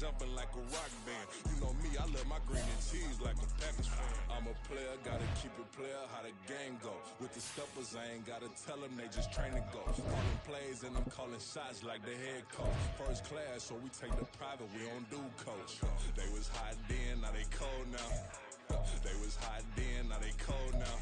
jumping like a rock band. You know me, I love my green and cheese like a Packers fan. I'm a player, gotta keep it player, how the game go. With the steppers, I ain't gotta tell them, they just train to go. Calling plays and I'm calling shots like the head coach. First class, so we take the private, we don't do coach. They was hot then, now they cold now. They was hot then, now they cold now.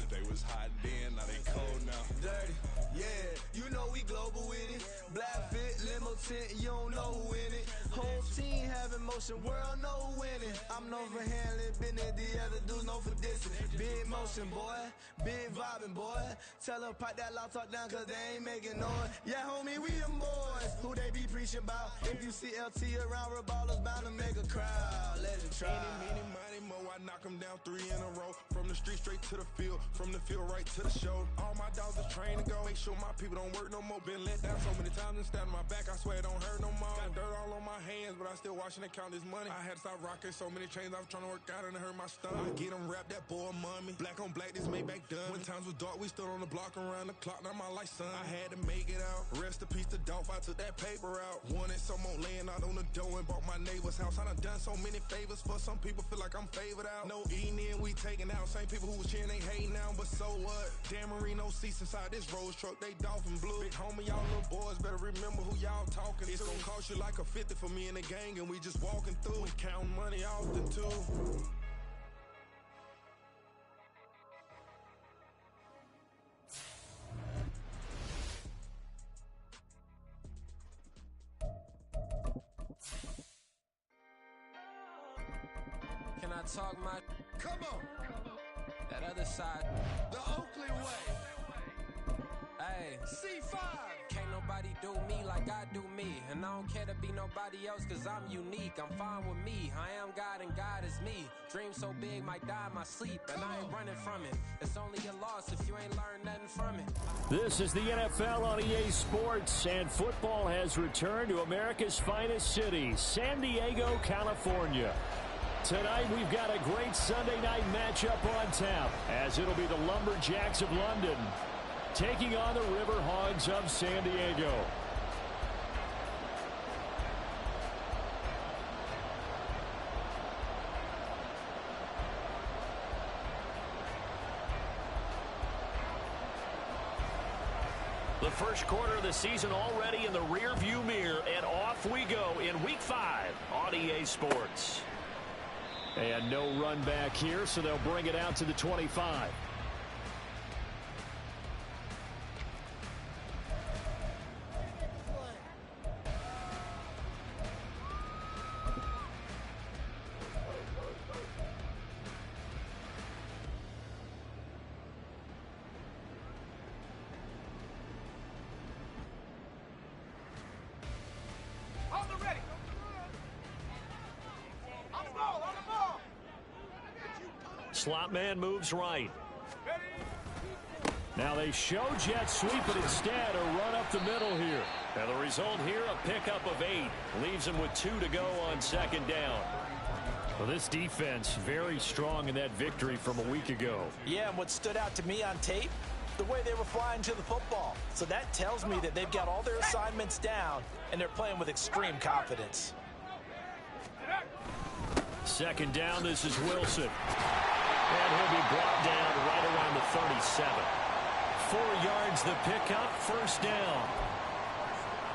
They was hot then, now they cold now. Dirty, yeah, you know we global with it. Black fit, limo tint, you don't know who in it. Whole team having motion, world know who winning. I'm known for handling business, the other dudes known for dissing. Big motion, boy, big vibing, boy. Tell them pipe that loud talk down, cause they ain't making noise. Yeah, homie, we them boys, who they be preaching about. If you see LT around, Reballers bound to make a crowd. Let it try. Eeny, meeny, miny, mo, I knock them down 3 in a row. From the street straight to the field, from the field right to the show. All my dogs are trained to go. Make sure my people don't work no more. Been let down so many times and stand on my back, I swear it don't hurt no more. Got dirt all on my hands, but I still watching and count this money. I had to stop rocking so many chains, I was trying to work out and it hurt my stomach. I get them wrapped, that boy mommy. Black on black, this Maybach done. When times was dark, we stood on the block around the clock, now my life son. I had to make it out. Rest in peace to Dolph, I took that paper out. Wanted some more laying out on the door and bought my neighbor's house. I done so many favors for some people, feel like I'm favored out. No eating in, we taking out. Same people who was cheering, they hating now, but so what? Dan Marino seats inside this Rolls truck, they dolphin blue. Big homie, y'all little boys better remember who y'all talking to. It's gonna cost you like a 50 for me and the gang, and we just walking through and counting money often too. Can I talk my... Come on! That other side. The Oakland way. Hey. C5. Can't nobody do me like I do me. And I don't care to be nobody else cause I'm unique. I'm fine with me. I am God and God is me. Dream so big might die in my sleep. And I ain't running from it. It's only a loss if you ain't learned nothing from it. This is the NFL on EA Sports, and football has returned to America's finest city, San Diego, California. Tonight we've got a great Sunday night matchup on tap, as it'll be the Lumberjacks of London taking on the River Hogs of San Diego. The first quarter of the season already in the rearview mirror, and off we go in Week 5 on EA Sports. And no run back here, so they'll bring it out to the 25. On the ready. On the ball, on the ball. Slot man moves right. Now they show jet sweep, but instead a run up the middle here. And the result here, a pickup of 8. Leaves them with 2 to go on second down. Well, this defense very strong in that victory from a week ago. Yeah, and what stood out to me on tape, the way they were flying to the football. So that tells me that they've got all their assignments down, and they're playing with extreme confidence. Second down, this is Wilson. And he'll be brought down right around the 37. 4 yards the pickup, first down.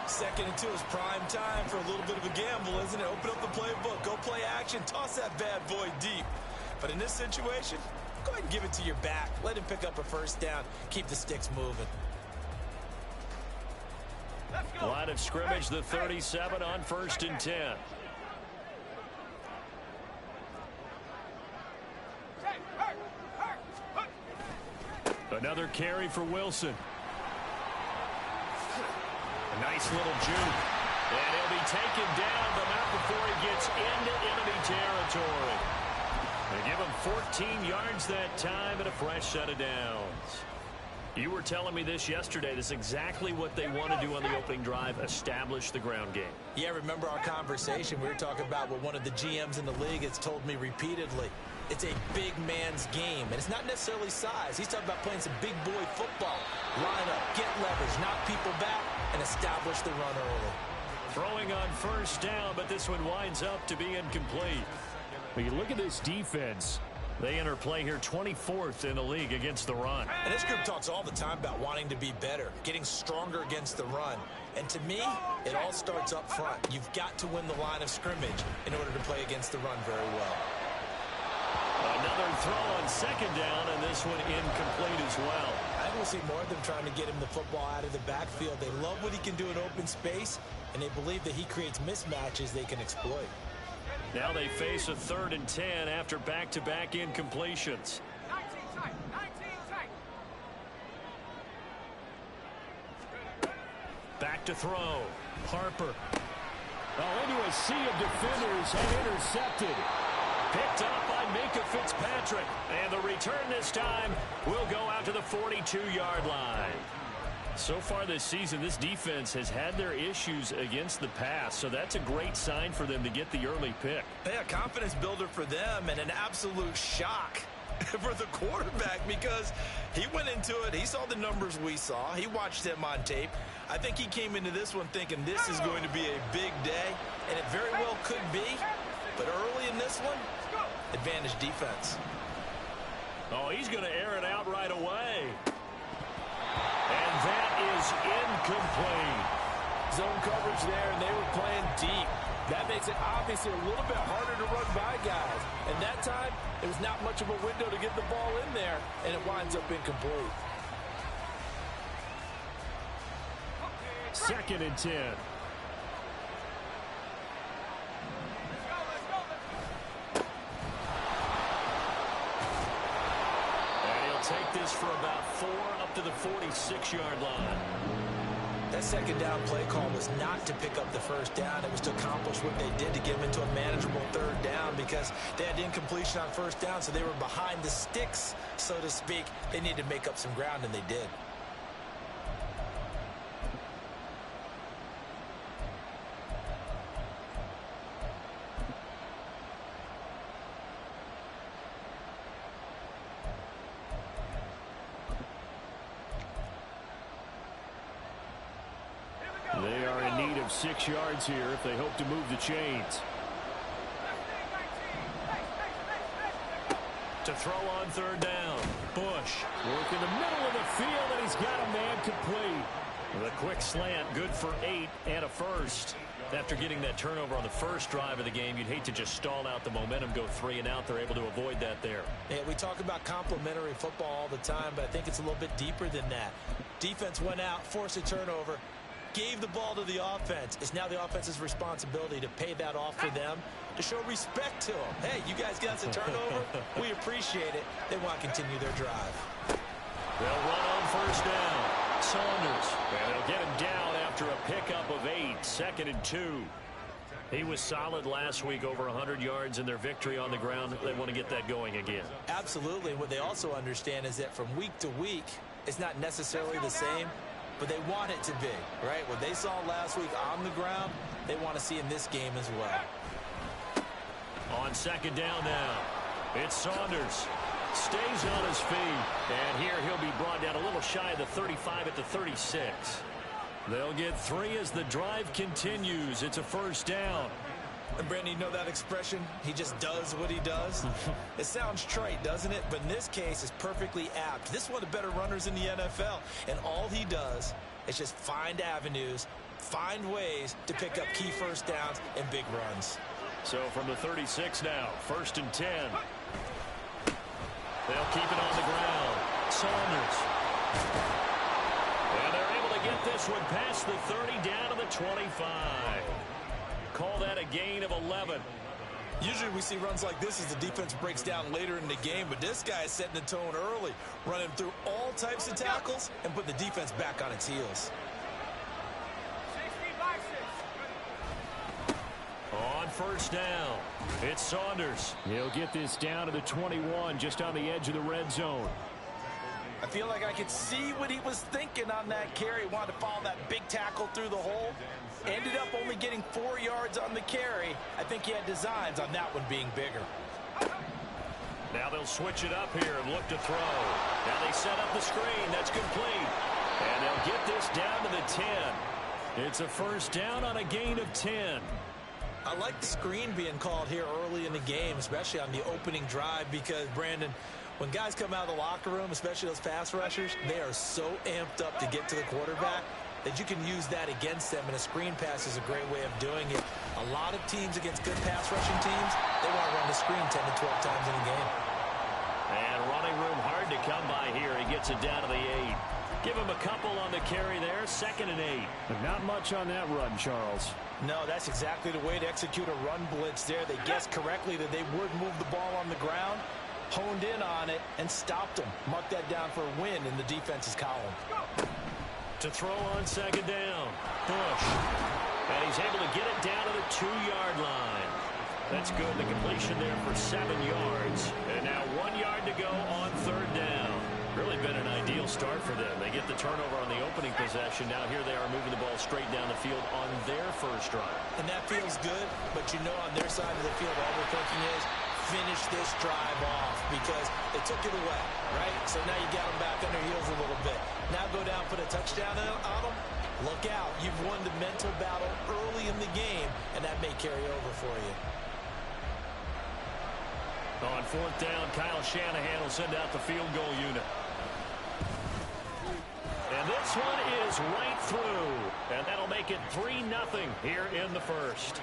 Second and 2 is prime time for a little bit of a gamble, isn't it? Open up the playbook, go play action, toss that bad boy deep. But in this situation, go ahead and give it to your back. Let him pick up a first down. Keep the sticks moving. Line of scrimmage, the 37 on 1st and 10. Another carry for Wilson. A nice little juke. And he'll be taken down, but not before he gets into enemy territory. They give him 14 yards that time and a fresh set of downs. You were telling me this yesterday. This is exactly what they want to do on the opening drive, establish the ground game. Yeah, remember our conversation? We were talking about what one of the GMs in the league has told me repeatedly. It's a big man's game, and it's not necessarily size. He's talking about playing some big boy football. Line up, get leverage, knock people back, and establish the run early. Throwing on first down, but this one winds up to be incomplete. When you look at this defense, they enter play here 24th in the league against the run. And this group talks all the time about wanting to be better, getting stronger against the run. And to me, it all starts up front. You've got to win the line of scrimmage in order to play against the run very well. Another throw on second down, and this one incomplete as well. I think we'll see more of them trying to get him the football out of the backfield. They love what he can do in open space, and they believe that he creates mismatches they can exploit. Now they face a 3rd and 10 after back-to-back incompletions. 19 tight, 19 tight. Back to throw. Harper. Into a sea of defenders and intercepted. Picked up by Minka Fitzpatrick. And the return this time will go out to the 42-yard line. So far this season, this defense has had their issues against the pass, so that's a great sign for them to get the early pick. Yeah, a confidence builder for them and an absolute shock for the quarterback because he went into it. He saw the numbers we saw. He watched them on tape. I think he came into this one thinking this is going to be a big day, and it very well could be. But early in this one, advantage defense. Oh, he's going to air it out right away. And that is incomplete. Zone coverage there, and they were playing deep. That makes it obviously a little bit harder to run by guys. And that time, there was not much of a window to get the ball in there, and it winds up incomplete. 2nd and 10. Take this for about 4 up to the 46-yard line. That second down play call was not to pick up the first down. It was to accomplish what they did to get them into a manageable 3rd down because they had incompletion on first down, so they were behind the sticks, so to speak. They needed to make up some ground, and they did. They are in need of 6 yards here if they hope to move the chains. To throw on 3rd down. Bush. Work in the middle of the field, and he's got a man complete. The quick slant, good for 8 and a first. After getting that turnover on the first drive of the game, you'd hate to just stall out the momentum, go 3 and out. They're able to avoid that there. Yeah, we talk about complementary football all the time, but I think it's a little bit deeper than that. Defense went out, forced a turnover, gave the ball to the offense. It's now the offense's responsibility to pay that off for them, to show respect to them. Hey, you guys got a turnover? We appreciate it. They want to continue their drive. They'll run on first down. Saunders. And they'll get him down after a pickup of 8. 2nd and 2. He was solid last week, over 100 yards in their victory on the ground. They want to get that going again. Absolutely. What they also understand is that from week to week, it's not necessarily the same, but they want it to be, right? What they saw last week on the ground, they want to see in this game as well. On second down now, it's Saunders. Stays on his feet. And here he'll be brought down a little shy of the 35 at the 36. They'll get 3 as the drive continues. It's a first down. And Brandon, you know that expression? He just does what he does. It sounds trite, doesn't it? But in this case, it's perfectly apt. This is one of the better runners in the NFL. And all he does is just find avenues, find ways to pick up key first downs and big runs. So from the 36 now, 1st and 10. They'll keep it on the ground. Saunders. And they're able to get this one past the 30 down to the 25. Call that a gain of 11. Usually we see runs like this as the defense breaks down later in the game, but this guy is setting the tone early, running through all types of tackles and put the defense back on its heels. On first down, it's Saunders. He'll get this down to the 21, just on the edge of the red zone. I feel like I could see what he was thinking on that carry. He wanted to follow that big tackle through the hole. Ended up only getting 4 yards on the carry. I think he had designs on that one being bigger. Now they'll switch it up here and look to throw. Now they set up the screen. That's complete. And they'll get this down to the 10. It's a first down on a gain of 10. I like the screen being called here early in the game, especially on the opening drive, because, Brandon, when guys come out of the locker room, especially those pass rushers, they are so amped up to get to the quarterback that you can use that against them, and a screen pass is a great way of doing it. A lot of teams against good pass rushing teams, they want to run the screen 10 to 12 times in a game. And running room hard to come by here. He gets it down to the 8. Give him a couple on the carry there, 2nd and 8. But not much on that run, Charles. No, that's exactly the way to execute a run blitz there. They guessed correctly that they would move the ball on the ground, honed in on it, and stopped them. Mark that down for a win in the defense's column. To throw on 2nd down. Bush. And he's able to get it down to the 2-yard line. That's good. The completion there for 7 yards. And now 1 yard to go on 3rd down. Really been an ideal start for them. They get the turnover on the opening possession. Now here they are moving the ball straight down the field on their first drive. And that feels good, but you know on their side of the field all they're thinking is finish this drive off because they took it away, right? So now you got them back on their heels a little bit. Now go down, put a touchdown on them. Look out. You've won the mental battle early in the game, and that may carry over for you. On 4th down, Kyle Shanahan will send out the field goal unit. And this one is right through. And that'll make it 3-0 here in the first.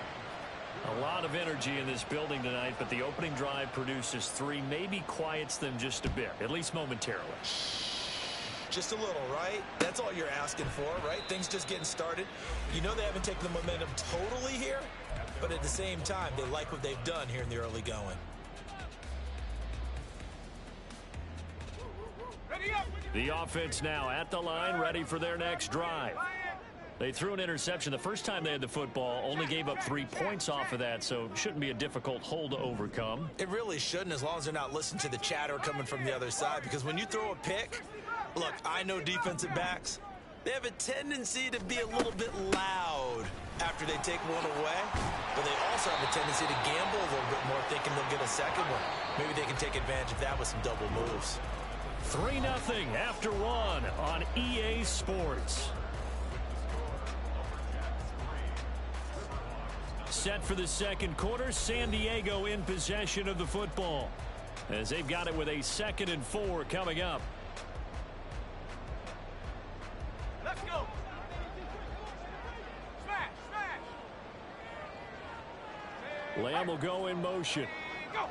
A lot of energy in this building tonight, but the opening drive produces 3, maybe quiets them just a bit, at least momentarily. Just a little, right? That's all you're asking for, right? Things just getting started. You know they haven't taken the momentum totally here, but at the same time, they like what they've done here in the early going. The offense now at the line, ready for their next drive. They threw an interception the first time they had the football, only gave up 3 points off of that, so shouldn't be a difficult hole to overcome. It really shouldn't, as long as they're not listening to the chatter coming from the other side, because when you throw a pick, look, I know defensive backs, they have a tendency to be a little bit loud after they take one away, but they also have a tendency to gamble a little bit more, thinking they'll get a second one. Maybe they can take advantage of that with some double moves. 3-0 after 1 on EA Sports. Set for the second quarter, San Diego in possession of the football as they've got it with a 2nd and 4 coming up. Let's go. Smash, smash. Lamb will go in motion. Go.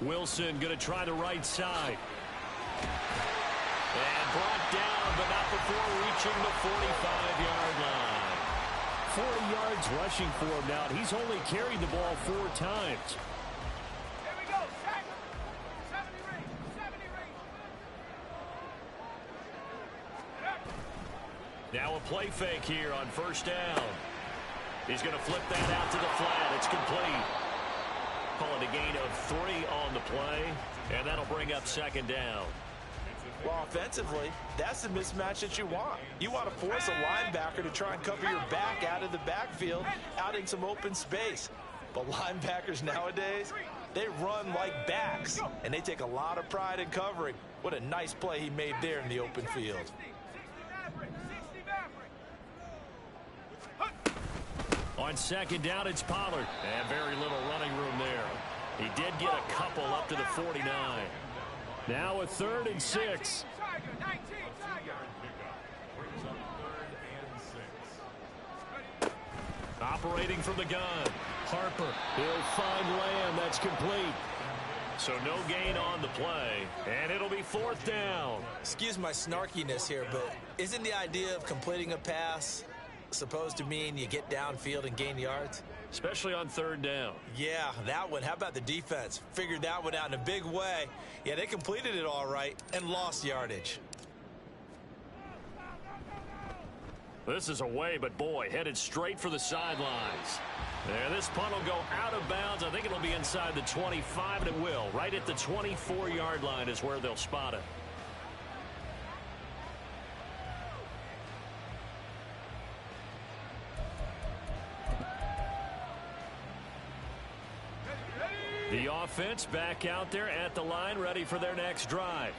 Wilson going to try the right side. And brought down, but not before reaching the 45-yard line. 40 yards rushing for him now. He's only carried the ball 4 times. Here we go. 70 ring. 70 ring. Now a play fake here on 1st down. He's going to flip that out to the flat. It's complete. Call it a gain of 3 on the play, and that'll bring up 2nd down. Well, offensively, that's the mismatch that you want. You want to force a linebacker to try and cover your back out of the backfield, out in some open space. But linebackers nowadays, they run like backs, and they take a lot of pride in covering. What a nice play he made there in the open field. On 2nd down, it's Pollard. And very little running room there. He did get a couple up to the 49. Now a 3rd and 6. Operating from the gun. Harper. He'll find Lamb. That's complete. So no gain on the play. And it'll be 4th down. Excuse my snarkiness here, but isn't the idea of completing a pass supposed to mean you get downfield and gain yards? Especially on 3rd down. Yeah, that one. How about the defense? Figured that one out in a big way. Yeah, they completed it all right and lost yardage. This is away, but boy, headed straight for the sidelines. And this punt will go out of bounds. I think it'll be inside the 25, and it will. Right at the 24-yard line is where they'll spot it. The offense back out there at the line, ready for their next drive.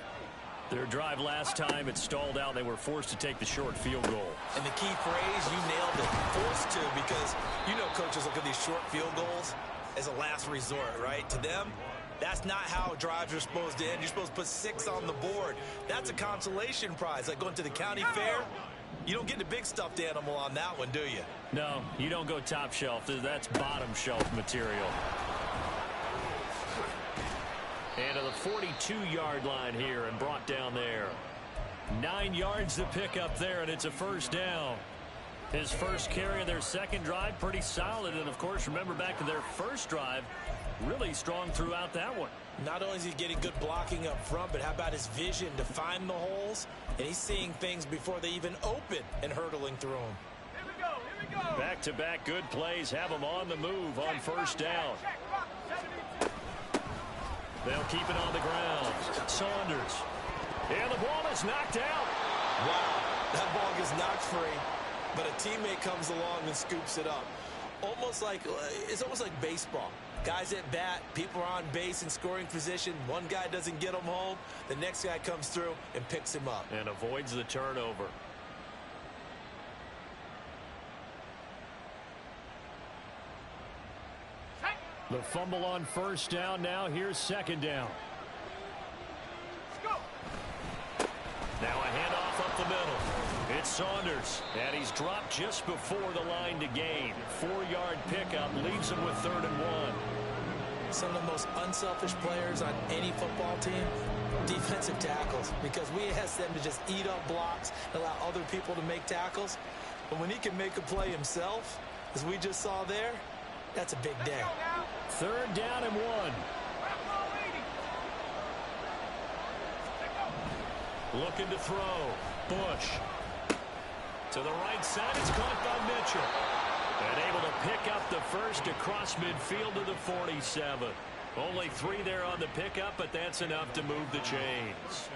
Their drive last time, it stalled out. They were forced to take the short field goal. And the key phrase, you nailed it, forced to, because you know coaches look at these short field goals as a last resort, right? To them, that's not how drives are supposed to end. You're supposed to put 6 on the board. That's a consolation prize. Like going to the county fair, you don't get the big stuffed animal on that one, do you? No, you don't go top shelf. That's bottom shelf material. And to the 42-yard line here and brought down there. 9 yards to pick up there, and it's a first down. His first carry of their second drive, pretty solid. And, of course, remember back to their first drive, really strong throughout that one. Not only is he getting good blocking up front, but how about his vision to find the holes? And he's seeing things before they even open and hurtling through them. Here we go, here we go. Back-to-back good plays have them on the move on first down. They'll keep it on the ground. Saunders. And the ball is knocked out. Wow, that ball gets knocked free, but a teammate comes along and scoops it up. It's almost like baseball. Guys at bat, people are on base in scoring position. One guy doesn't get him home. The next guy comes through and picks him up. And avoids the turnover. The fumble on first down. Now here's second down. Now a handoff up the middle. It's Saunders, and he's dropped just before the line to gain. 4-yard pickup leaves him with 3rd and 1. Some of the most unselfish players on any football team, defensive tackles, because we ask them to just eat up blocks and allow other people to make tackles. But when he can make a play himself, as we just saw there, that's a big day. 3rd down and 1. Looking to throw. Bush. To the right side, it's caught by Mitchell. And able to pick up the first across midfield to the 47. Only 3 there on the pickup, but that's enough to move the chains.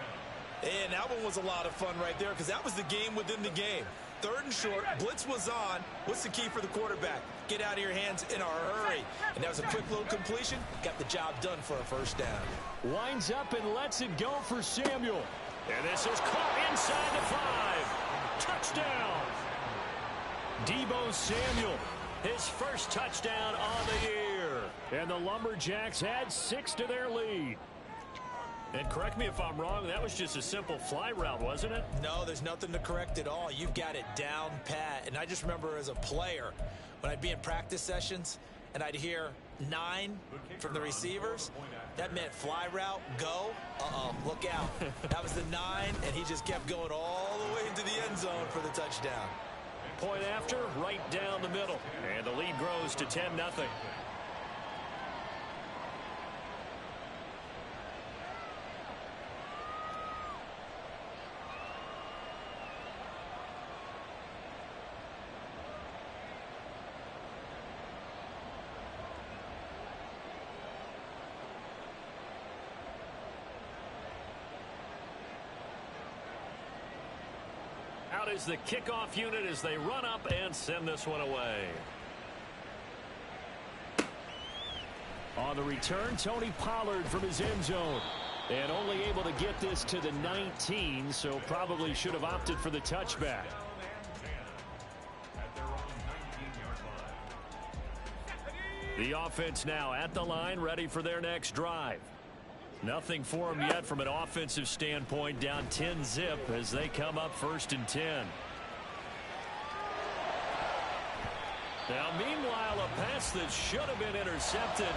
And that one was a lot of fun right there, because that was the game within the game. 3rd and short, blitz was on. What's the key for the quarterback? Get out of your hands in a hurry. And that was a quick little completion. Got the job done for a first down. Winds up and lets it go for Samuel. And this is caught inside the 5. Touchdown. Deebo Samuel, his first touchdown on the year. And the Lumberjacks add 6 to their lead. And correct me if I'm wrong, that was just a simple fly route, wasn't it? No, there's nothing to correct at all. You've got it down pat. And I just remember as a player, when I'd be in practice sessions and I'd hear 9 from the receivers, that meant fly route, go. Look out. That was the 9, and he just kept going all the way into the end zone for the touchdown. Point after, right down the middle. And the lead grows to 10-0. Out is the kickoff unit as they run up and send this one away. On the return, Tony Pollard from his end zone. And only able to get this to the 19, so probably should have opted for the touchback. The offense now at the line, ready for their next drive. Nothing for them yet from an offensive standpoint, down 10-zip as they come up 1st and 10. Now, meanwhile, a pass that should have been intercepted,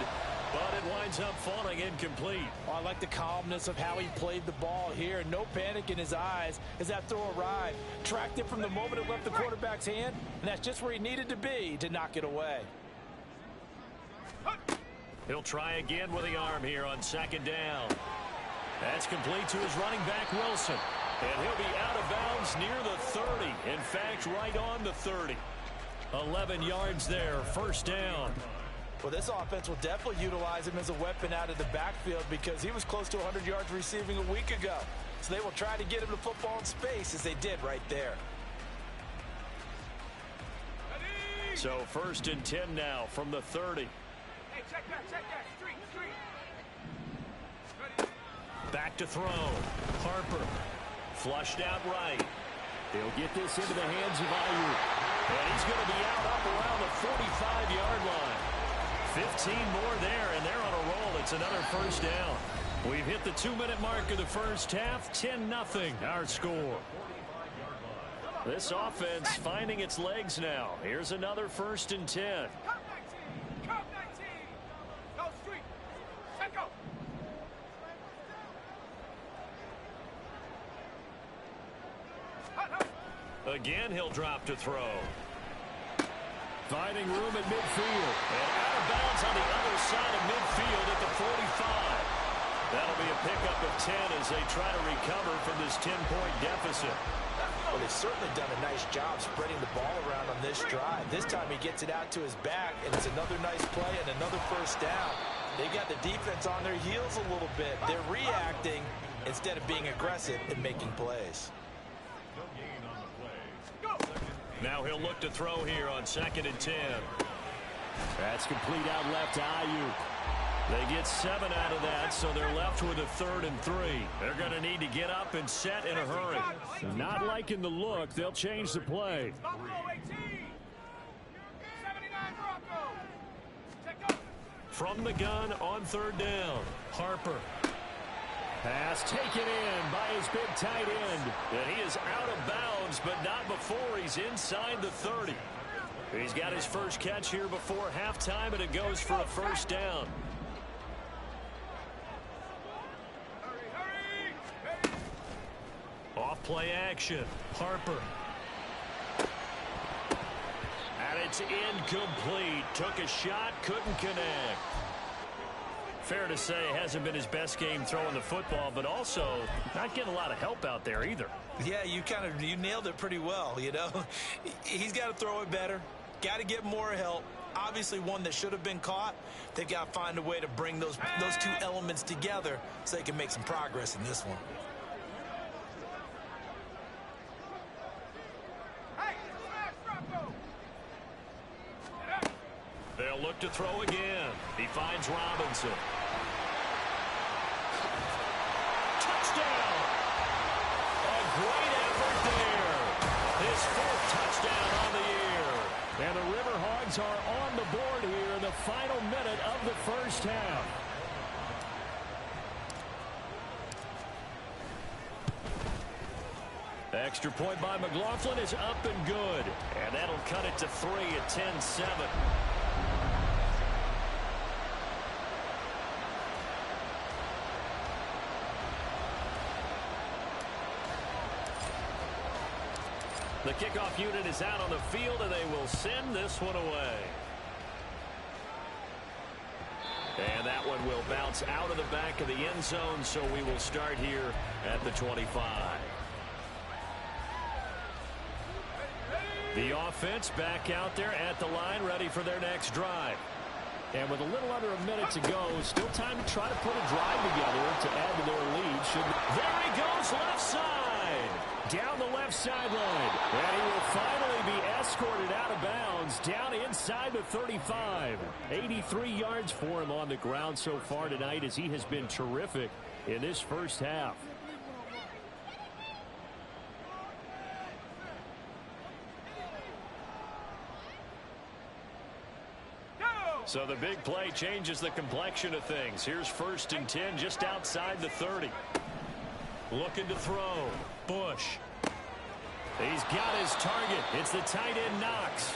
but it winds up falling incomplete. Oh, I like the calmness of how he played the ball here. No panic in his eyes as that throw arrived. Tracked it from the moment it left the quarterback's hand, and that's just where he needed to be to knock it away. He'll try again with the arm here on 2nd down. That's complete to his running back, Wilson. And he'll be out of bounds near the 30. In fact, right on the 30. 11 yards there, 1st down. Well, this offense will definitely utilize him as a weapon out of the backfield because he was close to 100 yards receiving a week ago. So they will try to get him the football in space as they did right there. So 1st and 10 now from the 30. Hey, check that, street. Back to throw. Harper. Flushed out right. They'll get this into the hands of Ayuk. And he's going to be out up around the 45-yard line. 15 more there, and they're on a roll. It's another first down. We've hit the 2-minute mark of the first half. 10-0 our score. This offense finding its legs now. Here's another 1st and 10. Again, he'll drop to throw. Finding room at midfield. And out of bounds on the other side of midfield at the 45. That'll be a pickup of 10 as they try to recover from this 10-point deficit. Well, they've certainly done a nice job spreading the ball around on this drive. This time he gets it out to his back, and it's another nice play and another first down. They've got the defense on their heels a little bit. They're reacting instead of being aggressive and making plays. Now he'll look to throw here on 2nd and 10. That's complete out left to Ayuk. They get 7 out of that, so they're left with a 3rd and 3. They're going to need to get up and set in a hurry. Not liking the look. They'll change the play. From the gun on 3rd down. Harper. Pass taken in by his big tight end. And he is out of bounds, but not before he's inside the 30. He's got his first catch here before halftime, and it goes for a first down. Off play action. Harper. And it's incomplete. Took a shot, couldn't connect. Fair to say, hasn't been his best game throwing the football, but also not getting a lot of help out there either. Yeah, you nailed it pretty well, you know. He's got to throw it better. Got to get more help. Obviously one that should have been caught. They've got to find a way to bring those two elements together so they can make some progress in this one. They'll look to throw again. He finds Robinson. Touchdown! A great effort there. His 4th touchdown on the year. And the Riverhogs are on the board here in the final minute of the first half. Extra point by McLaughlin is up and good. And that'll cut it to 3 at 10-7. The kickoff unit is out on the field, and they will send this one away. And that one will bounce out of the back of the end zone, so we will start here at the 25. The offense back out there at the line, ready for their next drive. And with a little under a minute to go, still time to try to put a drive together to add to their lead. There he goes, left side. Down the left sideline. And he will finally be escorted out of bounds down inside the 35. 83 yards for him on the ground so far tonight as he has been terrific in this first half. So the big play changes the complexion of things. Here's 1st and 10 just outside the 30. Looking to throw. Bush. He's got his target. It's the tight end Knox.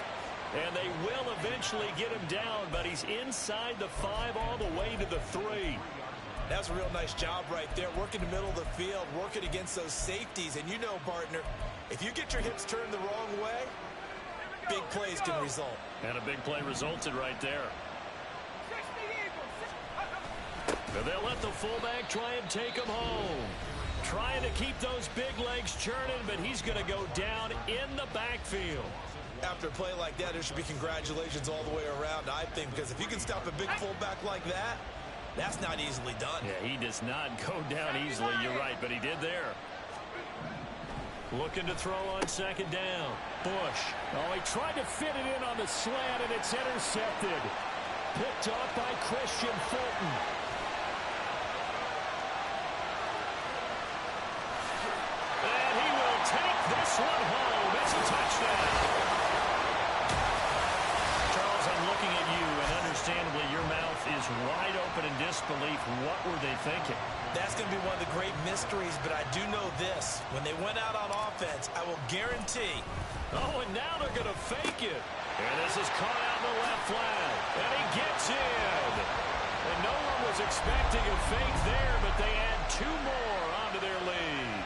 And they will eventually get him down, but he's inside the 5 all the way to the 3. That's a real nice job right there. Working the middle of the field, working against those safeties. And you know, partner, if you get your hips turned the wrong way, big plays can result. And a big play resulted right there. They'll let the fullback try and take him home. Trying to keep those big legs churning, but he's going to go down in the backfield. After a play like that, there should be congratulations all the way around, I think, because if you can stop a big fullback like that, that's not easily done. Yeah, he does not go down easily, you're right, but he did there. Looking to throw on 2nd down. Bush. Oh, he tried to fit it in on the slant, and it's intercepted. Picked off by Christian Fulton. this one home. It's a touchdown. Charles, I'm looking at you, and understandably your mouth is wide open in disbelief. What were they thinking? That's going to be one of the great mysteries, but I do know this. When they went out on offense, I will guarantee. Oh, and now they're going to fake it. And this is caught out in the left flat. And he gets in. And no one was expecting a fake there, but they add 2 more onto their lead.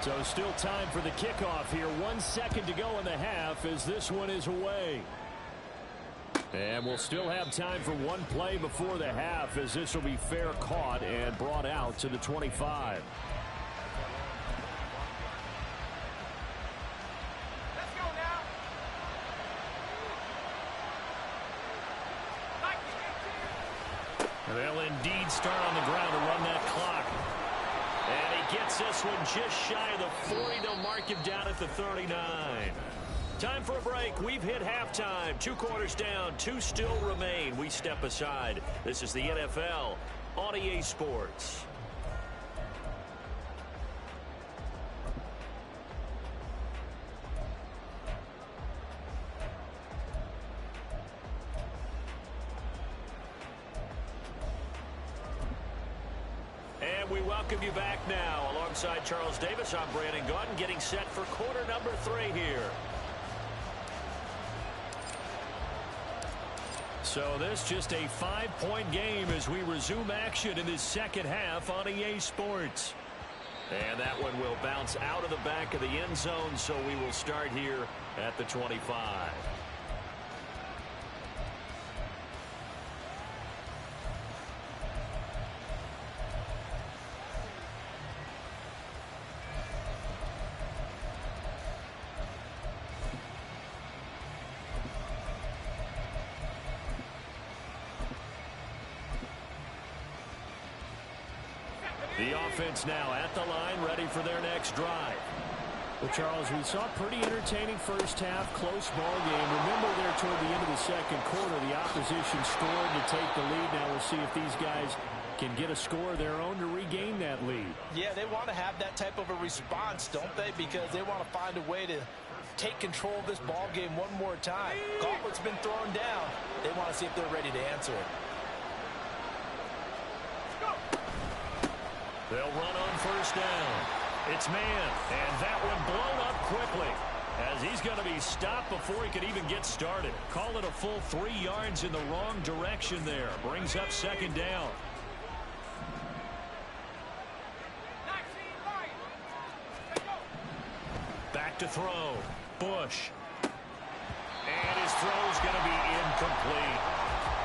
So still time for the kickoff here. 1 second to go in the half as this one is away. And we'll still have time for one play before the half as this will be fair caught and brought out to the 25. Let's go now. They'll indeed start on the ground to run that clock. And he gets this one just shy of the 40. They'll mark him down at the 39. Time for a break. We've hit halftime. 2 quarters down. 2 still remain. We step aside. This is the NFL on EA Sports. And we welcome you back now. Alongside Charles Davis, I'm Brandon Gaudin, getting set for quarter number 3 here. So this just a 5-point game as we resume action in this second half on EA Sports. And that one will bounce out of the back of the end zone, so we will start here at the 25. The offense now at the line, ready for their next drive. Well, Charles, we saw a pretty entertaining first half, close ball game. Remember there toward the end of the second quarter, the opposition scored to take the lead. Now we'll see if these guys can get a score of their own to regain that lead. Yeah, they want to have that type of a response, don't they? Because they want to find a way to take control of this ball game one more time. Gauntlet's been thrown down. They want to see if they're ready to answer it. They'll run on first down. It's man, and that one blown up quickly as he's going to be stopped before he could even get started. Call it a full 3 yards in the wrong direction there. Brings up second down. Back to throw. Bush. And his throw's going to be incomplete.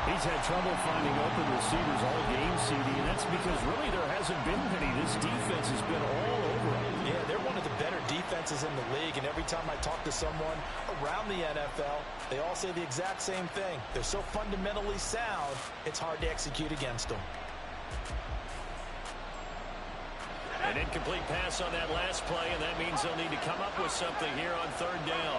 He's had trouble finding open receivers all game, CD, and that's because really there hasn't been many. This defense has been all over him. Yeah, they're one of the better defenses in the league, and every time I talk to someone around the NFL, they all say the exact same thing. They're so fundamentally sound, it's hard to execute against them. An incomplete pass on that last play, and that means they'll need to come up with something here on third down.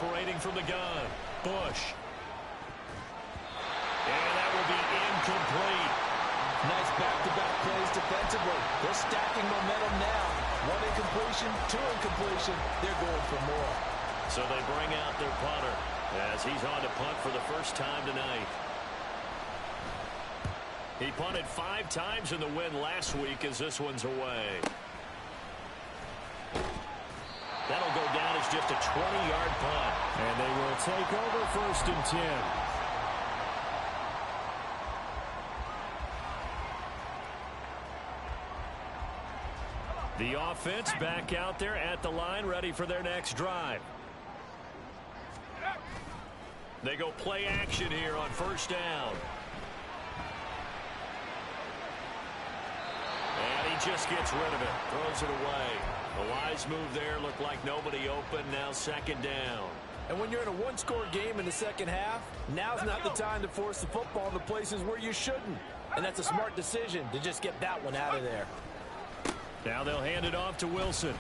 Operating from the gun, Bush. And that will be incomplete. Nice back-to-back plays defensively. They're stacking momentum now. 1 incompletion, 2 incompletion. They're going for more. So they bring out their punter as he's on to punt for the first time tonight. He punted 5 times in the win last week as this one's away. That'll go down as just a 20-yard punt. And they will take over first and 10. The offense back out there at the line, ready for their next drive. They go play action here on first down. And he just gets rid of it, throws it away. A wise move there, looked like nobody open, now second down. And when you're in a 1-score game in the second half, now's not the time to force the football into places where you shouldn't. And that's a smart decision to just get that one out of there. Now they'll hand it off to Wilson.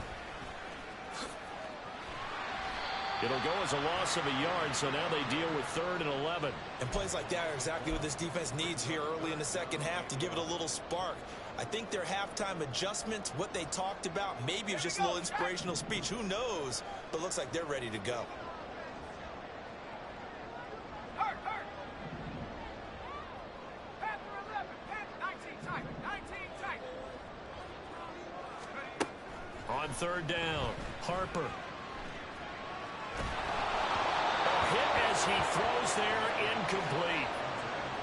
It'll go as a loss of a yard, so now they deal with 3rd and 11. And plays like that are exactly what this defense needs here early in the second half to give it a little spark. I think their halftime adjustments, what they talked about, maybe it was just a little inspirational speech. Who knows? But looks like they're ready to go. On 3rd down, Harper. As he throws there, incomplete.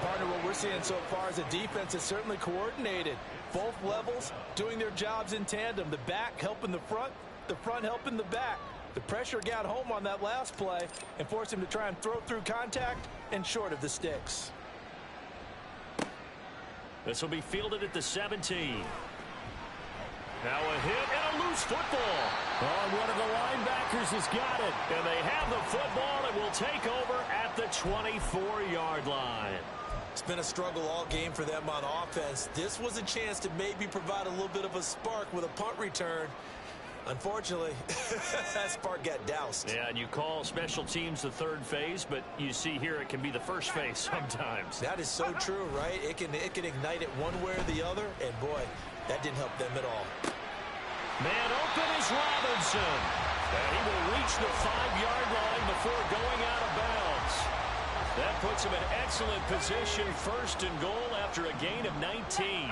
Partner, what we're seeing so far is the defense is certainly coordinated. Both levels doing their jobs in tandem. The back helping the front helping the back. The pressure got home on that last play and forced him to try and throw through contact and short of the sticks. This will be fielded at the 17. Now a hit and a loose football. Oh, one of the linebackers has got it. And they have the football and will take over at the 24-yard line. It's been a struggle all game for them on offense. This was a chance to maybe provide a little bit of a spark with a punt return. Unfortunately, that spark got doused. Yeah, and you call special teams the 3rd phase, but you see here it can be the 1st phase sometimes. That is so true, right? It can ignite it one way or the other, and boy, that didn't help them at all. Man open is Robinson. And he will reach the 5-yard line before going out of bounds. That puts him in excellent position, 1st and goal after a gain of 19.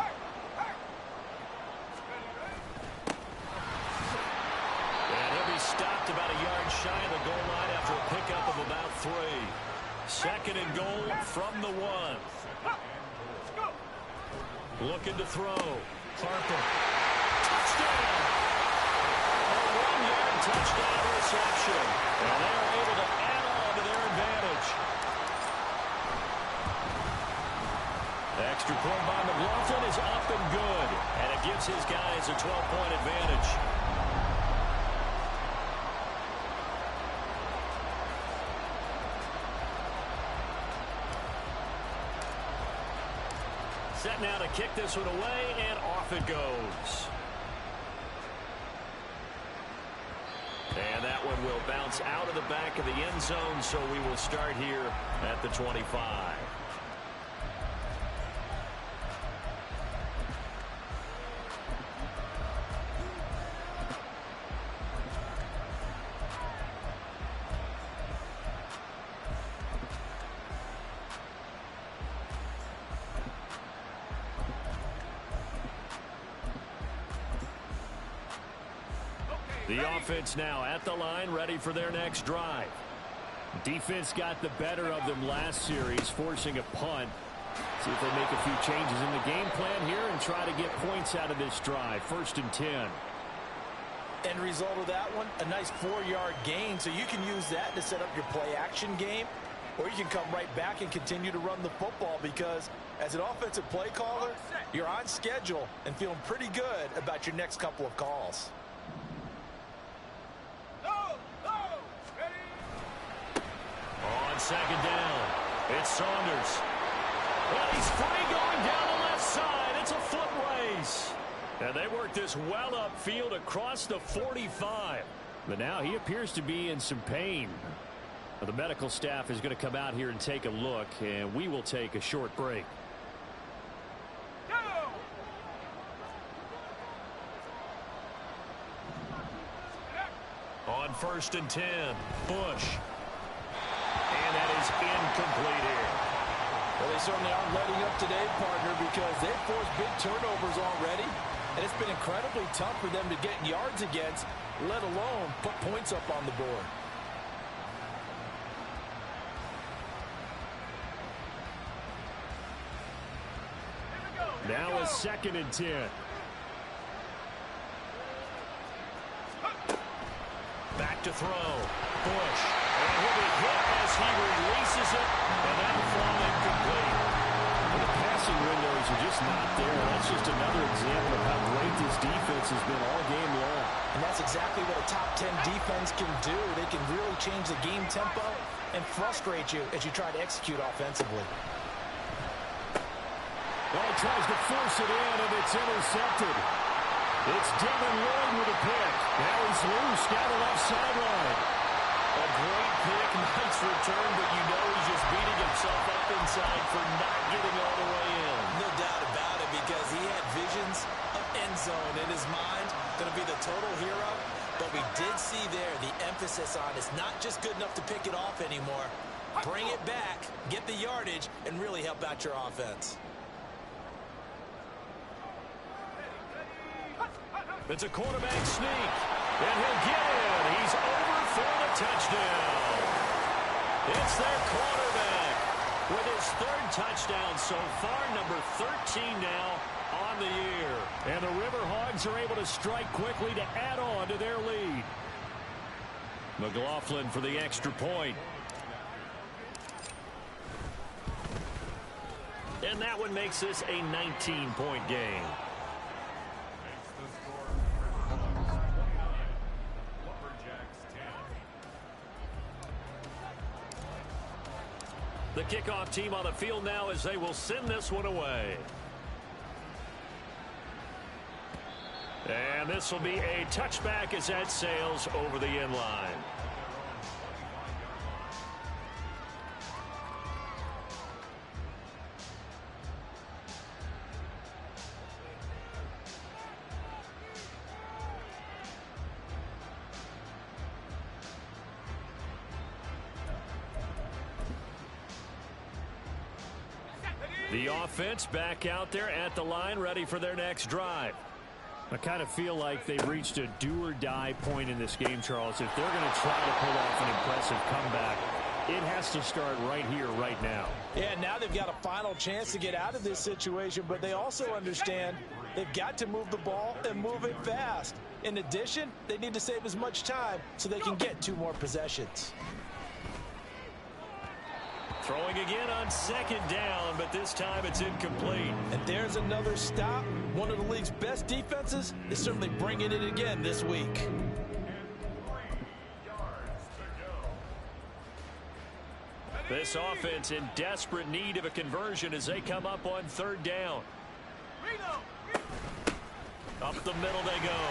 And he'll be stopped about a yard shy of the goal line after a pickup of about 3. 2nd and goal from the 1. Looking to throw. Harper. Touchdown! A 1-yard touchdown reception. And they're able to add on to their advantage. The extra point by McLaughlin is up and good. And it gives his guys a 12-point advantage. Set now to kick this one away, and off it goes. And that one will bounce out of the back of the end zone, so we will start here at the 25. The offense now at the line, ready for their next drive. Defense got the better of them last series, forcing a punt. See if they make a few changes in the game plan here and try to get points out of this drive. 1st and 10. End result of that one, a nice 4-yard gain, so you can use that to set up your play-action game, or you can come right back and continue to run the football because as an offensive play caller, you're on schedule and feeling pretty good about your next couple of calls. On 2nd down, it's Saunders. Well, he's free going down the left side. It's a foot race. And they work this well upfield across the 45. But now he appears to be in some pain. The medical staff is going to come out here and take a look, and we will take a short break. On 1st and 10, Bush. And that is incomplete here. Well, they certainly aren't letting up today, partner, because they've forced big turnovers already. And it's been incredibly tough for them to get yards against, let alone put points up on the board. Now a 2nd and 10. Back to throw. Bush. And he'll be hit as he releases it. And that'll fall incomplete. And the passing windows are just not there. That's just another example of how great this defense has been all game long. And that's exactly what a top 10 defense can do. They can really change the game tempo and frustrate you as you try to execute offensively. Oh, tries to force it in, and it's intercepted. It's Devin Lloyd with a pick. Now he's loose down the left sideline. A great pick, nice return, but you know he's just beating himself up inside for not getting all the way in. No doubt about it, because he had visions of end zone in his mind, going to be the total hero. But we did see there the emphasis on it's not just good enough to pick it off anymore. Bring it back, get the yardage, and really help out your offense. It's a quarterback sneak, and he'll get in. He's over for the touchdown. It's their quarterback with his third touchdown so far, number 13 now on the year. And the Riverhogs are able to strike quickly to add on to their lead. McLaughlin for the extra point. And that one makes this a 19-point game. The kickoff team on the field now as they will send this one away. And this will be a touchback as that sails over the end line. The offense back out there at the line, ready for their next drive. I kind of feel like they've reached a do-or-die point in this game, Charles. If they're going to try to pull off an impressive comeback, it has to start right here, right now. Yeah, now they've got a final chance to get out of this situation, but they also understand they've got to move the ball and move it fast. In addition, they need to save as much time so they can get 2 more possessions. Throwing again on second down, but this time it's incomplete. And there's another stop. One of the league's best defenses is certainly bringing it again this week. This offense in desperate need of a conversion as they come up on third down. Up the middle they go.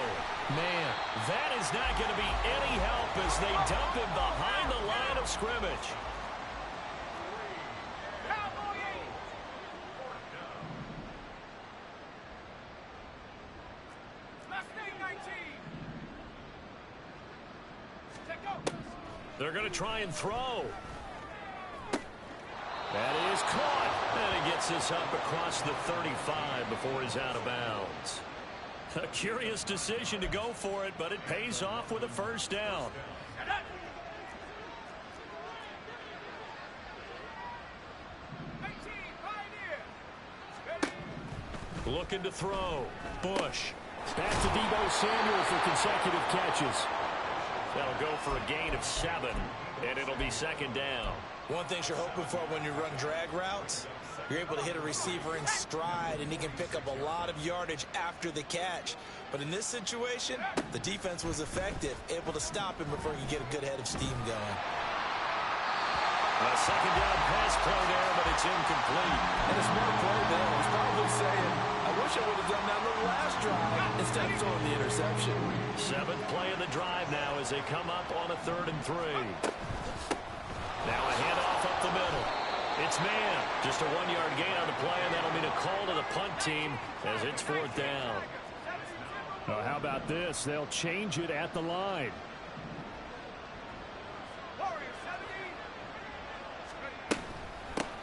Man, that is not going to be any help as they dump him behind the line of scrimmage. They're going to try and throw. That is caught. And it gets this up across the 35 before he's out of bounds. A curious decision to go for it, but it pays off with a first down. Looking to throw. Bush. Back to Deebo Samuel for consecutive catches. That'll go for a gain of 7, and it'll be second down. One thing you're hoping for when you run drag routes, you're able to hit a receiver in stride, and he can pick up a lot of yardage after the catch. But in this situation, the defense was effective, able to stop him before he could get a good head of steam going. A second down pass play there, but it's incomplete. And a smart play there. He's probably saying, I wish I would have done that on the last drive instead of throwing the interception. 7th play of the drive now as they come up on a 3rd and 3. Now a handoff up the middle. It's man. Just a 1-yard gain on the play, and that'll mean a call to the punt team as it's 4th down. Well, how about this? They'll change it at the line.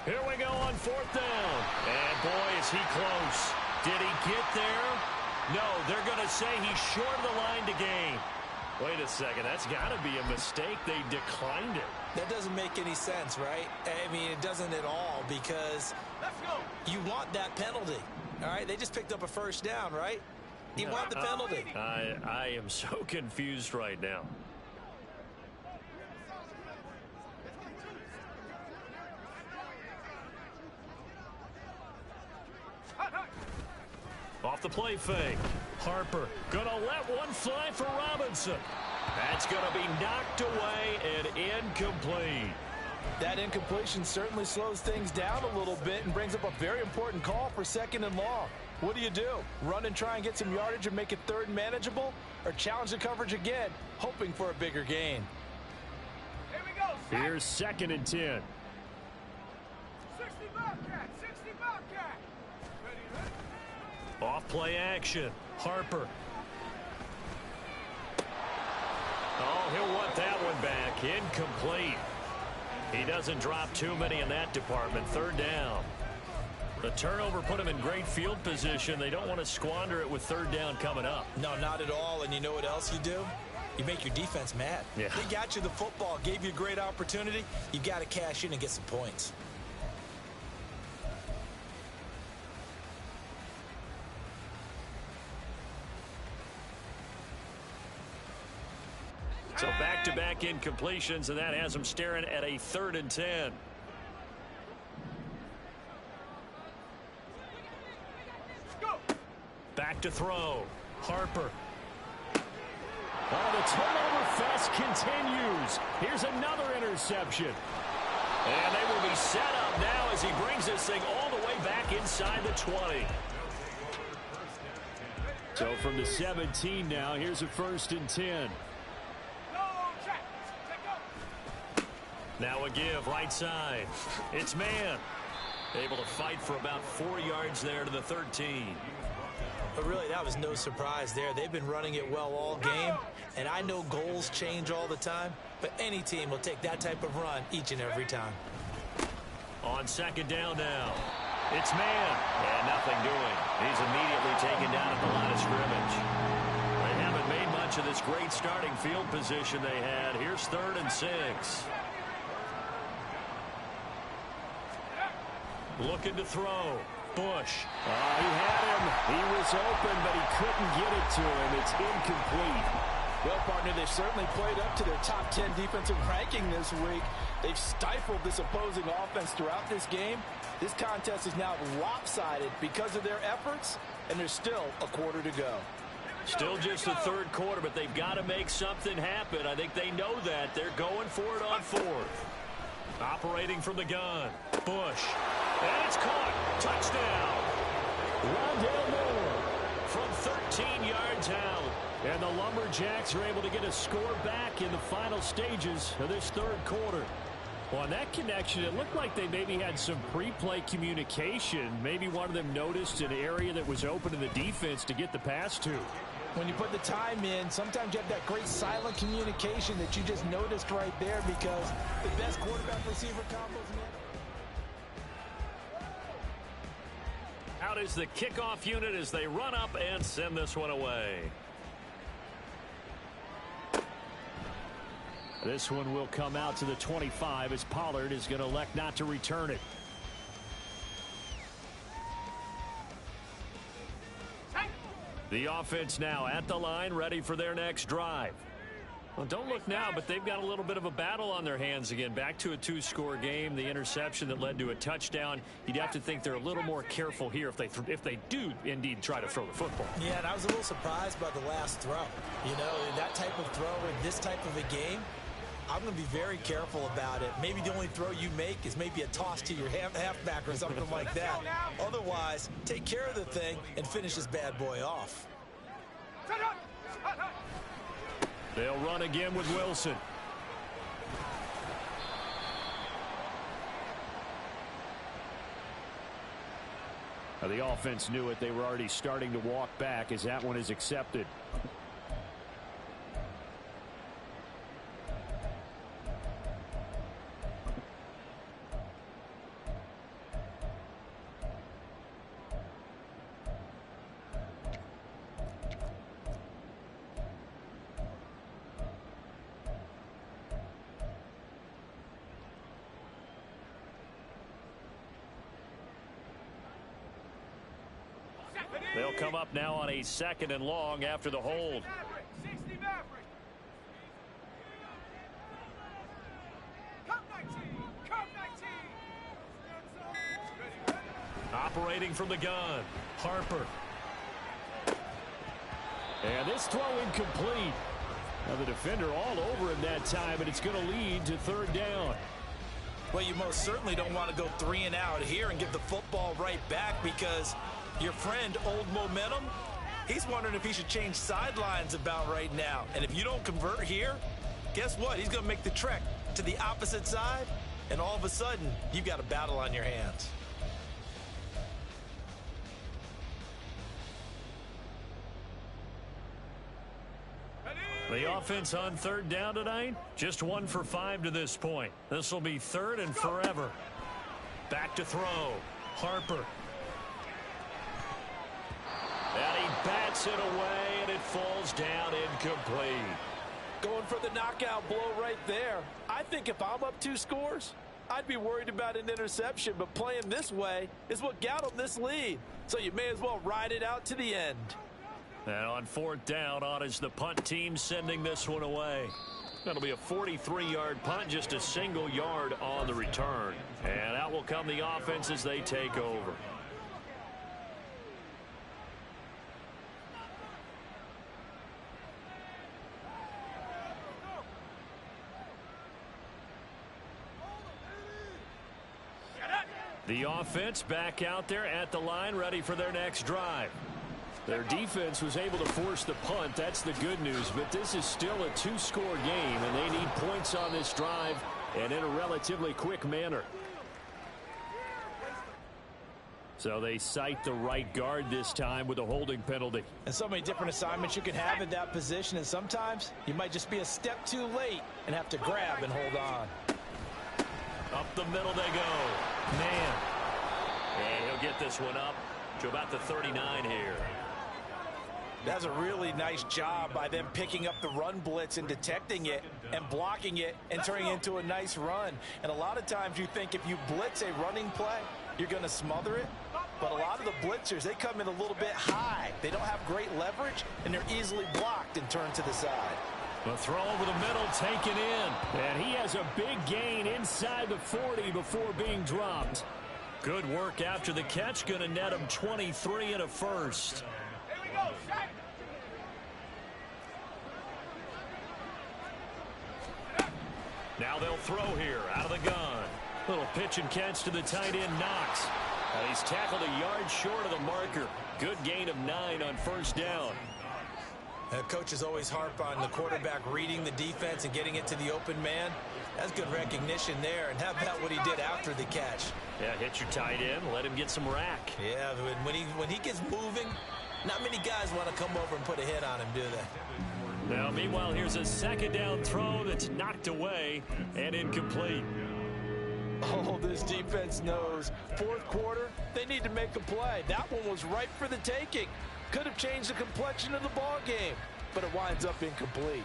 Here we go on 4th down. And boy, is he close. Did he get there? No, they're going to say he's short of the line to gain. Wait a second, that's got to be a mistake. They declined it. That doesn't make any sense, right? I mean, it doesn't at all, because you want that penalty. All right, they just picked up a first down, right? You want the penalty. I am so confused right now. Off the play fake. Harper gonna let one fly for Robinson. That's gonna be knocked away and incomplete. That incompletion certainly slows things down a little bit and brings up a very important call for 2nd and long. What do? Run and try and get some yardage and make it 3rd and manageable? Or challenge the coverage again, hoping for a bigger gain? Here we go. Here's 2nd and 10. 60 Bobcat, 60 Bobcat. Ready. Off play action. Harper. Oh, he'll want that one back. Incomplete. He doesn't drop too many in that department. 3rd down. The turnover put him in great field position. They don't want to squander it with 3rd down coming up. No, not at all. And you know what else you do? You make your defense mad. Yeah. They got you the football, gave you a great opportunity. You got to cash in and get some points. So back-to-back incompletions, and that has him staring at a 3rd and 10. Back to throw. Harper. Oh, the turnover fest continues. Here's another interception. And they will be set up now as he brings this thing all the way back inside the 20. So from the 17 now, here's a 1st and 10. Now a give right side. It's man. Able to fight for about 4 yards there to the 13. But really, that was no surprise there. They've been running it well all game. And I know goals change all the time, but any team will take that type of run each and every time. On 2nd down now. It's man. And nothing doing. He's immediately taken down at the line of scrimmage. They haven't made much of this great starting field position they had. Here's 3rd and 6. Looking to throw. Bush. He had him. He was open, but he couldn't get it to him. It's incomplete. Well, partner, they've certainly played up to their top 10 defensive ranking this week. They've stifled this opposing offense throughout this game. This contest is now lopsided because of their efforts, and there's still a quarter to go. Still just the 3rd quarter, but they've got to make something happen. I think they know that. They're going for it on 4th. Operating from the gun. Bush. And it's caught. Touchdown. Rondale Moore from 13 yards out. And the Lumberjacks are able to get a score back in the final stages of this 3rd quarter. Well, on that connection, it looked like they maybe had some pre-play communication. Maybe one of them noticed an area that was open in the defense to get the pass to. When you put the time in, sometimes you have that great silent communication that you just noticed right there because the best quarterback-receiver combos in the Out is the kickoff unit as they run up and send this one away. This one will come out to the 25 as Pollard is going to elect not to return it. The offense now at the line, ready for their next drive. Well, don't look now, but they've got a little bit of a battle on their hands again. Back to a 2-score game. The interception that led to a touchdown. You'd have to think they're a little more careful here if they do indeed try to throw the football. Yeah, and I was a little surprised by the last throw. You know, that type of throw in this type of a game, I'm going to be very careful about it. Maybe the only throw you make is maybe a toss to your halfback or something like that. Otherwise, take care of the thing and finish this bad boy off. They'll run again with Wilson. Now the offense knew it. They were already starting to walk back as that one is accepted. They'll come up now on a 2nd and long after the hold. Operating from the gun, Harper. And this throw incomplete. Now the defender all over him that time, and it's going to lead to 3rd down. Well, you most certainly don't want to go 3 and out here and give the football right back, because your friend, Old Momentum, he's wondering if he should change sidelines about right now. And if you don't convert here, guess what? He's going to make the trek to the opposite side, and all of a sudden, you've got a battle on your hands. The offense on third down tonight, just 1 for 5 to this point. This will be third and forever. Back to throw. Harper. And he bats it away, and it falls down incomplete. Going for the knockout blow right there. I think if I'm up 2 scores, I'd be worried about an interception, but playing this way is what got him this lead. So you may as well ride it out to the end. And on fourth down, on is the punt team sending this one away. That'll be a 43-yard punt, just a single yard on the return. And out will come the offense as they take over. The offense back out there at the line, ready for their next drive. Their defense was able to force the punt. That's the good news. But this is still a 2-score game, and they need points on this drive and in a relatively quick manner. So they cite the right guard this time with a holding penalty. And so many different assignments you can have in that position, and sometimes you might just be a step too late and have to grab and hold on. Up the middle they go. Man. And he'll get this one up to about the 39 here. That's a really nice job by them picking up the run blitz and detecting it and blocking it and turning it into a nice run. And a lot of times you think if you blitz a running play, you're going to smother it. But a lot of the blitzers, they come in a little bit high. They don't have great leverage, and they're easily blocked and turned to the side. The throw over the middle taken in. And he has a big gain inside the 40 before being dropped. Good work after the catch. Going to net him 23 and a first. Here we go, shot. Now they'll throw here out of the gun. Little pitch and catch to the tight end, Knox. And he's tackled a yard short of the marker. Good gain of 9 on first down. Coaches always harp on the quarterback reading the defense and getting it to the open man. That's good recognition there. And how about what he did after the catch? Yeah, hit your tight end, let him get some rack. Yeah, when he gets moving, not many guys want to come over and put a hit on him, do they? Now, meanwhile, here's a second down throw that's knocked away and incomplete. Oh, this defense knows. Fourth quarter, they need to make a play. That one was ripe for the taking. Could have changed the complexion of the ball game, but it winds up incomplete.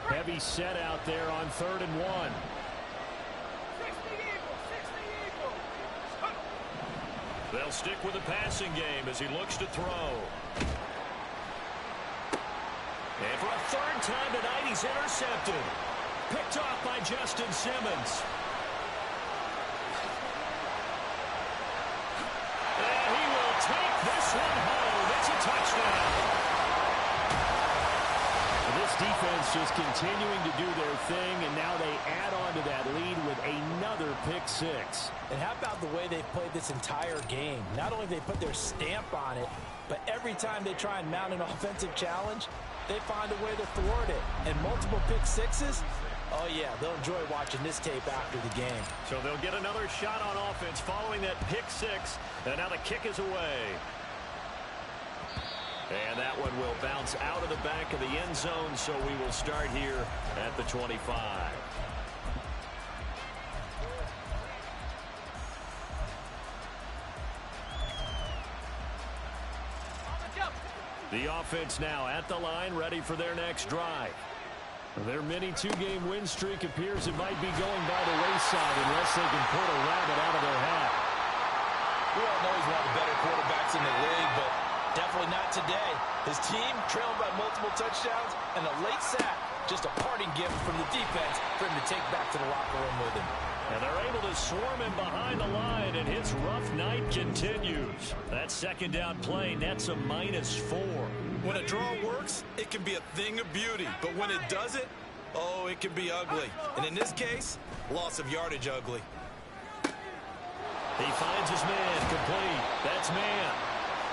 Heavy set out there on 3rd and 1. 60 Eagles. They'll stick with the passing game as he looks to throw. And for a 3rd time tonight, he's intercepted. Picked off by Justin Simmons. And he will take this one home. It's a touchdown. This defense just continuing to do their thing, and now they add on to that lead with another pick 6. And how about the way they've played this entire game? Not only they put their stamp on it, but every time they try and mount an offensive challenge, they find a way to thwart it. And multiple pick 6s, oh yeah, they'll enjoy watching this tape after the game. So they'll get another shot on offense following that pick 6, and now the kick is away. And that one will bounce out of the back of the end zone, so we will start here at the 25. The offense now at the line, ready for their next drive. Their mini 2-game win streak appears it might be going by the wayside unless they can pull a rabbit out of their hat. We all know he's one of the better quarterbacks in the league, but definitely not today. His team trailing by multiple touchdowns, and a late sack, just a parting gift from the defense for him to take back to the locker room with him. And they're able to swarm him behind the line, and his rough night continues. That second down play nets a -4. When a draw works, it can be a thing of beauty. But when it doesn't, Oh, it can be ugly. And in this case, loss of yardage ugly. He finds his man complete. That's man.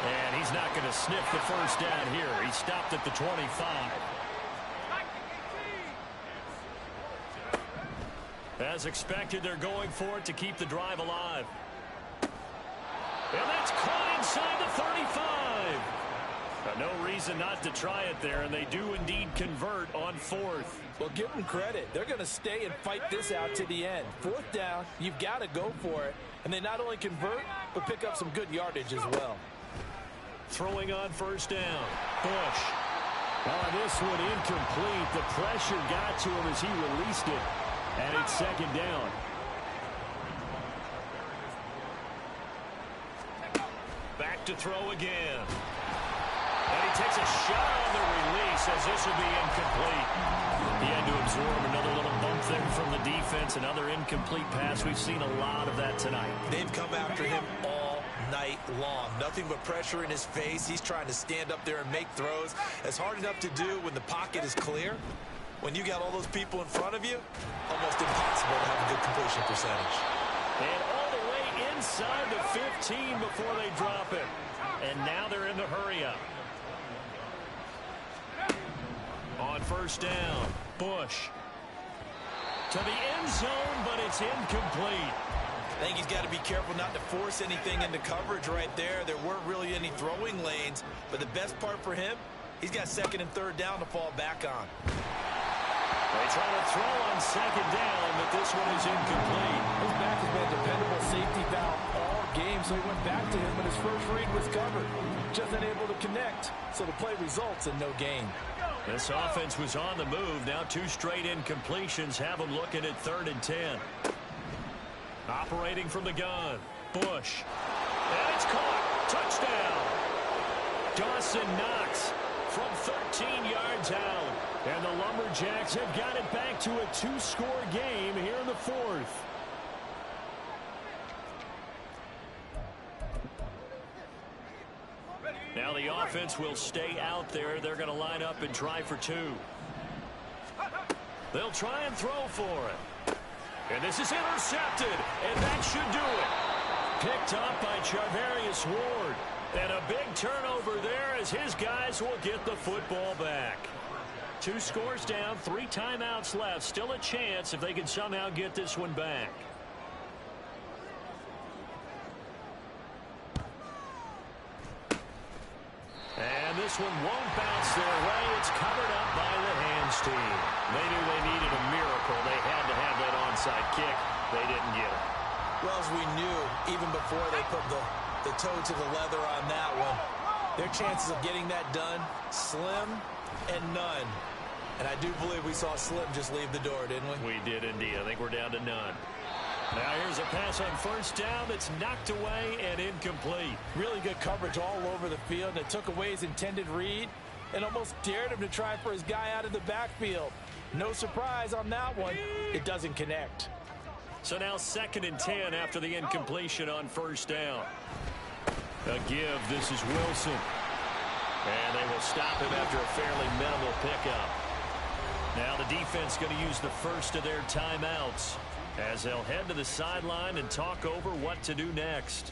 And he's not going to sniff the first down here. He stopped at the 25. As expected, they're going for it to keep the drive alive. And that's caught inside the 35. No reason not to try it there, and they do indeed convert on 4th. Well, give them credit. They're going to stay and fight this out to the end. 4th down, you've got to go for it. And they not only convert, but pick up some good yardage as well. Throwing on 1st down. Bush. This one incomplete. The pressure got to him as he released it. And it's 2nd down. Back to throw again. And he takes a shot on the release as this will be incomplete. He had to absorb another little bump there from the defense. Another incomplete pass. We've seen a lot of that tonight. They've come after him all night long. Nothing but pressure in his face. He's trying to stand up there and make throws. It's hard enough to do when the pocket is clear. When you got all those people in front of you, almost impossible to have a good completion percentage. And all the way inside the 15 before they drop it. And now they're in the hurry-up. On 1st down, Bush. To the end zone, but it's incomplete. I think he's got to be careful not to force anything into coverage right there. There weren't really any throwing lanes, but the best part for him, he's got 2nd and 3rd down to fall back on. They try to throw on 2nd down, but this one is incomplete. His back has been a dependable safety valve all game, so he went back to him, but his first read was covered. Just unable to connect, so the play results in no gain. This offense was on the move. Now 2 straight incompletions have them looking at 3rd and 10. Operating from the gun, Bush. And it's caught. Touchdown. Dawson Knox from 13 yards out. And the Lumberjacks have got it back to a 2-score game here in the 4th. Now the offense will stay out there. They're going to line up and try for 2. They'll try and throw for it. And this is intercepted, and that should do it. Picked up by Charvarius Ward. And a big turnover there as his guys will get the football back. 2 scores down, 3 timeouts left. Still a chance if they can somehow get this one back. And this one won't bounce their way. It's covered up by the hands team. They knew they needed a miracle. They had to have that onside kick. They didn't get it. Well, as we knew, even before they put the toe to the leather on that one, their chances of getting that done, slim and none. And I do believe we saw Slim just leave the door, didn't we? We did indeed. I think we're down to none. Now here's a pass on 1st down that's knocked away and incomplete. Really good coverage all over the field. That took away his intended read and almost dared him to try for his guy out of the backfield. No surprise on that one. It doesn't connect. So now 2nd and 10 after the incompletion on 1st down. A give. This is Wilson. And they will stop him after a fairly minimal pickup. Now the defense going to use the first of their timeouts as they'll head to the sideline and talk over what to do next.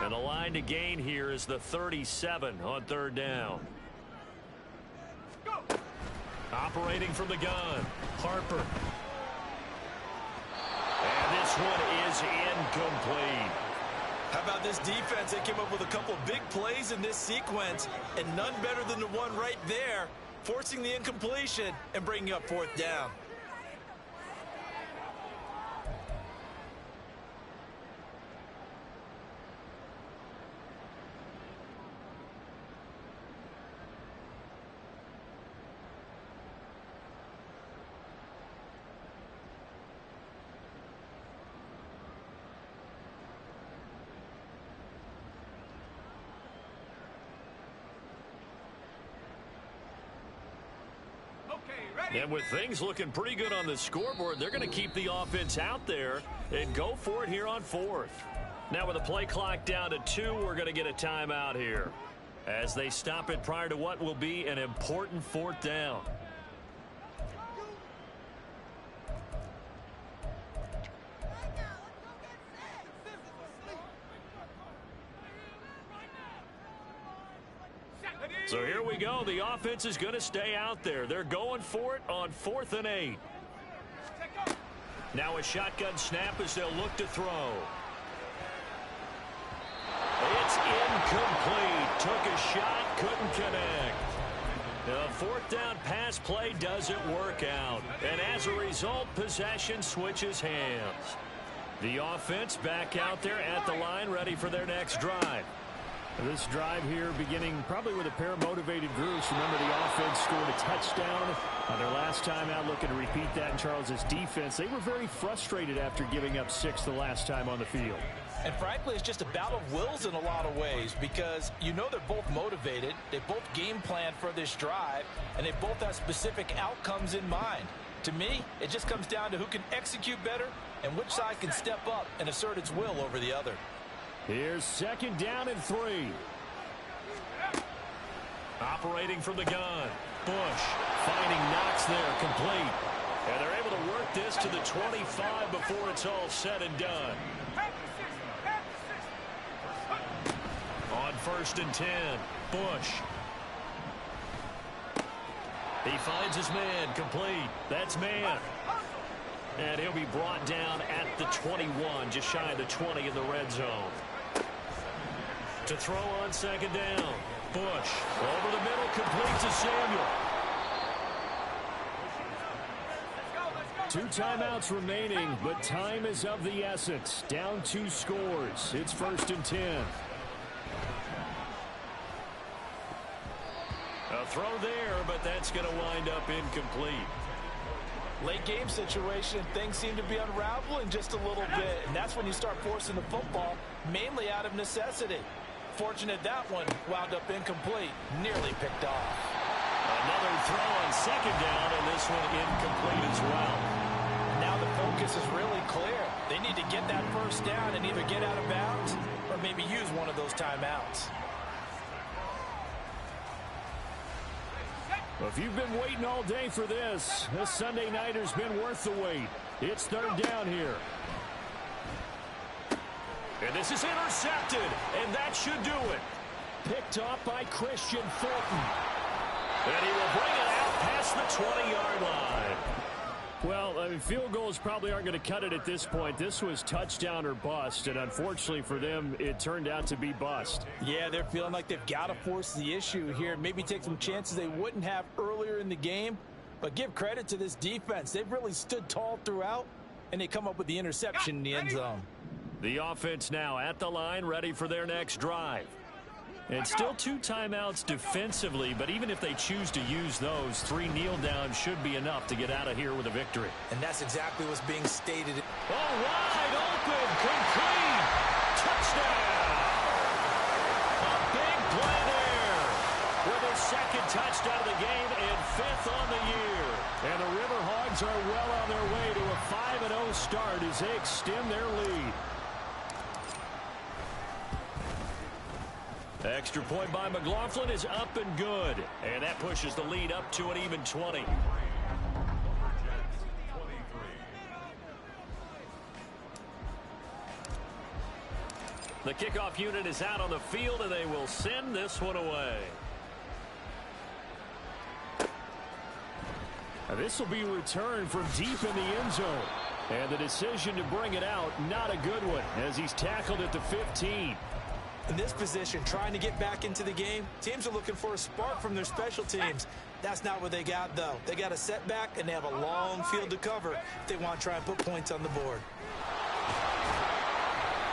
And the line to gain here is the 37 on 3rd down. Operating from the gun, Harper. And this one is incomplete. How about this defense? They came up with a couple of big plays in this sequence, and none better than the one right there, forcing the incompletion and bringing up 4th down. And with things looking pretty good on the scoreboard, they're going to keep the offense out there and go for it here on 4th. Now with the play clock down to 2, we're going to get a timeout here. as they stop it prior to what will be an important fourth down. So here we go. The offense is going to stay out there. They're going for it on 4th and 8. Now a shotgun snap as they'll look to throw. It's incomplete. Took a shot, couldn't connect. The 4th down pass play doesn't work out. And as a result, possession switches hands. The offense back out there at the line, ready for their next drive. This drive here beginning probably with a pair of motivated groups. Remember, the offense scored a touchdown on their last time out. Looking to repeat that in Charles's defense. They were very frustrated after giving up 6 the last time on the field. And frankly, it's just a battle of wills in a lot of ways, because you know they're both motivated. They both game plan for this drive, and they both have specific outcomes in mind. To me, it just comes down to who can execute better and which side can step up and assert its will over the other. Here's 2nd down and 3. Operating from the gun. Bush finding Knox there, complete. And they're able to work this to the 25 before it's all said and done. On 1st and 10, Bush. He finds his man, complete. That's man. And he'll be brought down at the 21, just shy of the 20 in the red zone. To throw on 2nd down. Bush over the middle, complete to Samuel. 2 timeouts remaining, but time is of the essence. Down 2 scores. It's 1st and 10. A throw there, but that's going to wind up incomplete. Late game situation, things seem to be unraveling just a little bit, and that's when you start forcing the football, mainly out of necessity. Fortunate that one wound up incomplete, nearly picked off. Another throw on 2nd down, and this one incomplete as well. Now the focus is really clear. They need to get that 1st down and either get out of bounds or maybe use one of those timeouts. Well, if you've been waiting all day for this Sunday nighter's been worth the wait. It's 3rd down here. And this is intercepted, and that should do it. Picked off by Christian Fulton. And he will bring it out past the 20-yard line. Well, I mean, field goals probably aren't going to cut it at this point. This was touchdown or bust, and unfortunately for them, it turned out to be bust. Yeah, they're feeling like they've got to force the issue here. Maybe take some chances they wouldn't have earlier in the game. But give credit to this defense. They've really stood tall throughout, and they come up with the interception in the end zone. The offense now at the line, ready for their next drive. And still 2 timeouts defensively, but even if they choose to use those, 3 kneel downs should be enough to get out of here with a victory. And that's exactly what's being stated. Oh, wide open, complete, touchdown. A big play there with his 2nd touchdown of the game and 5th on the year. And the Riverhogs are well on their way to a 5-0 start as they extend their lead. Extra point by McLaughlin is up and good. And that pushes the lead up to an even 20. The kickoff unit is out on the field, and they will send this one away. Now this will be returned from deep in the end zone. And the decision to bring it out, not a good one, as he's tackled at the 15. In this position, trying to get back into the game, teams are looking for a spark from their special teams. That's not what they got, though. They got a setback, and they have a long field to cover if they want to try and put points on the board.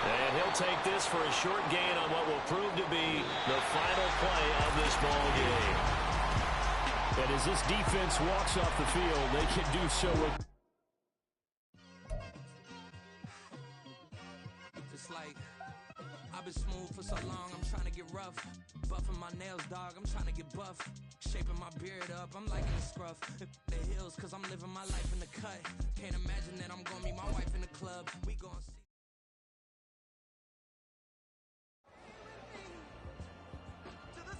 And he'll take this for a short gain on what will prove to be the final play of this ball game. And as this defense walks off the field, they can do so with... It's like, I've been smooth for so long, I'm trying to get rough. Buffing my nails, dog, I'm trying to get buff. Shaping my beard up, I'm liking the scruff. The hills, cause I'm living my life in the cut. Can't imagine that I'm gonna meet my wife in the club. We gonna see. To the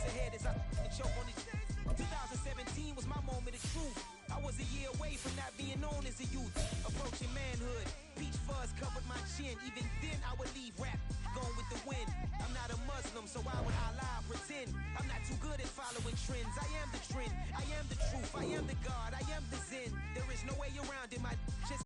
months ahead as I choke on these. 2017 was my moment of truth. I was a year away from not being known as a youth. Approaching manhood, peach fuzz covered my chin. Even then I would leave rap, going with the wind. I'm not a Muslim, so why would I lie or pretend? I'm not too good at following trends. I am the trend, I am the truth, I am the God, I am the Zen. There is no way around it, my just